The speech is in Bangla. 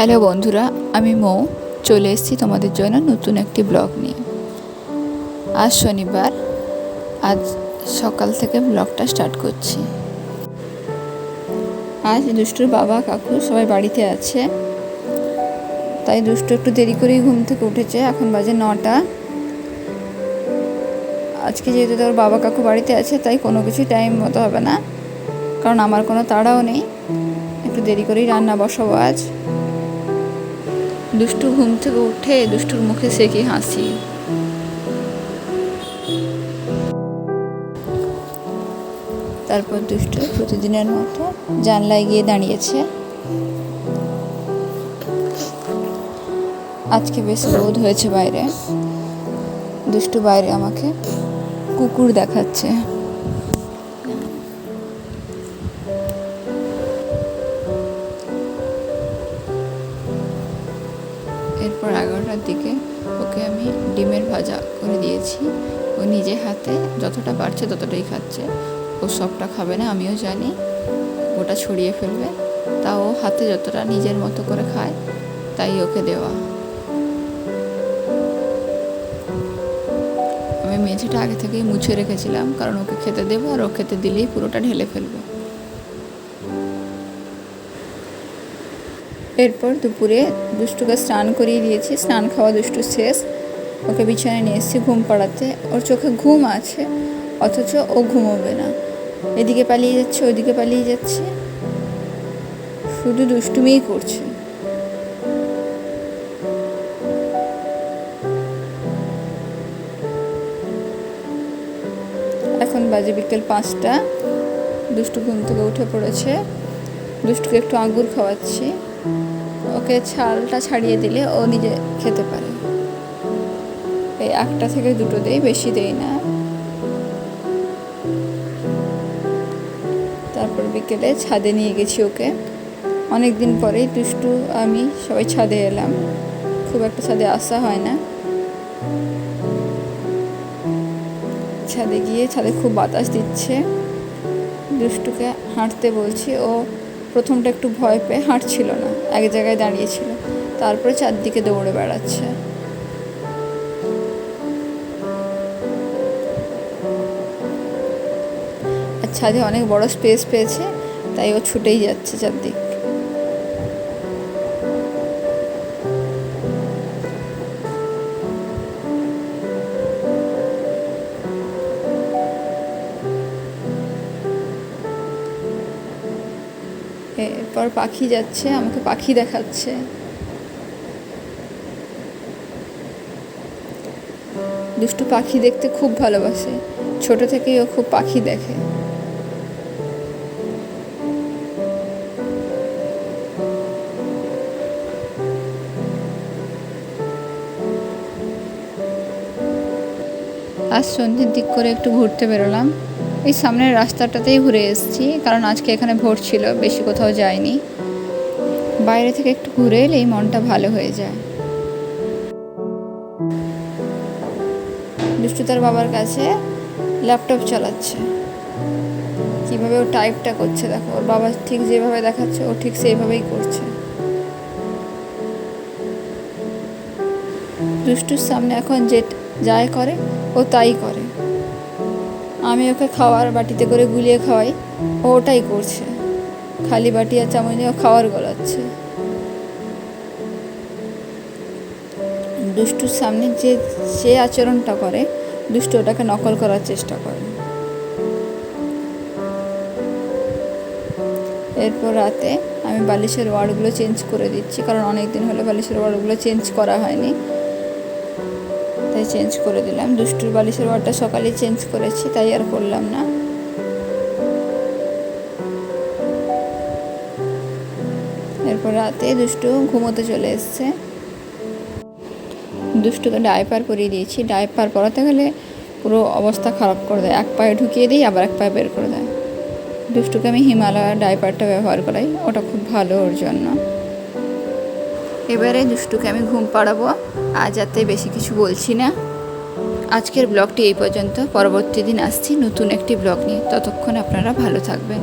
হ্যালো বন্ধুরা, আমি মৌ চলে এসেছি তোমাদের জন্য নতুন একটি ব্লগ নিয়ে। আজ শনিবার, আজ সকাল থেকে ব্লগটা স্টার্ট করছি। আজ দুষ্টুর বাবা কাকু সবাই বাড়িতে আছে, তাই দুষ্টু একটু দেরি করেই ঘুম থেকে উঠেছে। এখন বাজে 9টা। আজকে যেহেতু তোর বাবা কাকু বাড়িতে আছে, তাই কোনো কিছু টাইম মতো হবে না, কারণ আমার কোনো তাড়াও নেই। একটু দেরি করেই রান্না বসাবো আজ। দুষ্টু ঘুম থেকে উঠে দুষ্টুর মুখে সে কি হাসি। তারপর দুষ্টু প্রতিদিনের মতো জানলায় গিয়ে দাঁড়িয়েছে। আজকে বেশ রোদ হয়েছে বাইরে। দুষ্টু বাইরে আমাকে কুকুর দেখাচ্ছে। এরপর 11টার দিকে ওকে আমি ডিমের ভাজা করে দিয়েছি। ও নিজে হাতে যতটা পারছে ততটাই খাচ্ছে। ও সবটা খাবে না, আমিও জানি, ওটা ছড়িয়ে ফেলবে। তা ও হাতে যতটা নিজের মতো করে খায়, তাই ওকে দেওয়া। আমি মেঝেটা আগে থেকেই মুছে রেখেছিলাম, কারণ ওকে খেতে দেবো, আর ও খেতে দিলেই পুরোটা ঢেলে ফেলবে। এরপর দুপুরে দুষ্টুকে স্নান করিয়ে দিয়েছি। স্নান খাওয়া দুষ্টু শেষ। ওকে বিছানায় নিয়ে এসেছি ঘুম পাড়াতে। ওর চোখে ঘুম আছে, অথচ ও ঘুমোবে না। এদিকে পালিয়ে যাচ্ছে, ওইদিকে পালিয়ে যাচ্ছে, শুধু দুষ্টুমিই করছে। এখন বাজে বিকেল 5টা। দুষ্টু ঘুম থেকে উঠে পড়েছে। দুষ্টুকে একটু আঙ্গুর খাওয়াচ্ছি। ওকে ছালটা ছাড়িয়ে দিলে ও নিজে খেতে পারে। এই 1টা থেকে 2টো দেই, বেশি দেই না। তারপর বিকেলে ছাদে নিয়ে গেছি ওকে। অনেক দিন পরেই দুষ্টু আমি সবাই ছাদে এলাম। খুব একটা ছাদে আসা হয় না। ছাদে গিয়ে ছাদে খুব বাতাস দিচ্ছে। দুষ্টুকে হাঁটতে বলছি। ও প্রথমটা একটু ভয় পেয়ে হাঁটছিল না, এক জায়গায় দাঁড়িয়েছিল। তারপরে চারদিকে দৌড়ে বেড়াচ্ছে। আর ছাদে অনেক বড় স্পেস পেয়েছে, তাই ও ছুটেই যাচ্ছে চারদিক। এরপর পাখি যাচ্ছে, আমাকে পাখি দেখাচ্ছে। দুষ্টু পাখি দেখতে খুব ভালোবাসে। ছোট থেকেই ও খুব পাখি দেখে। আজ সন্ধ্যের দিক করে একটু ঘুরতে বেরোলাম। এই সামনের রাস্তাটাতেই ঘুরে এসেছি, কারণ আজকে এখানে ভোট ছিল, বেশি কোথাও যাইনি। বাইরে থেকে একটু ঘুরে এলেই মনটা ভালো হয়ে যায়। দুষ্টু তার বাবার কাছে ল্যাপটপ চালাচ্ছে। কীভাবে ও টাইপটা করছে দেখো। ওর বাবা ঠিক যেভাবে দেখাচ্ছে ও ঠিক সেইভাবেই করছে। দুষ্টুর সামনে এখন যে যাই করে ও তাই করে। আমি ওকে খাওয়ার বাটিতে করে গুলিয়ে খাওয়াই, ও ওটাই করছে। খালি বাটি আর চামচ নিয়ে খাওয়ার গলাচ্ছে। দুষ্টুর সামনে যে আচরণটা করে, দুষ্টু ওটাকে নকল করার চেষ্টা করে। এরপর রাতে আমি বালিশের ওয়ার্ডগুলো চেঞ্জ করে দিচ্ছি, কারণ অনেক দিন হলো বালিশের ওয়ার্ডগুলো চেঞ্জ করা হয়নি, তাই চেঞ্জ করে দিলাম। দুষ্টুর বালিশের ওয়ার্ডটা সকালে চেঞ্জ করেছি, তাই আর করলাম না। এরপর রাতে দুষ্টু ঘুমোতে চলে এসছে। দুষ্টুকে ডাইপার পরিয়ে দিয়েছি। ডাইপার পরাতে গেলে পুরো অবস্থা খারাপ করে দেয়। এক পায়ে ঢুকিয়ে দিই, আবার এক পায়ে বের করে দেয়। দুষ্টুকে আমি হিমালয়ার ডাইপারটা ব্যবহার করাই, ওটা খুব ভালো ওর জন্য। এবারে দুষ্টুকে আমি ঘুম পাড়াবো। আজ যাতে বেশি কিছু বলছি না। আজকের ব্লগটি এই পর্যন্ত। পরবর্তী দিন আসছি নতুন একটি ব্লগ নিয়ে। ততক্ষণ আপনারা ভালো থাকবেন।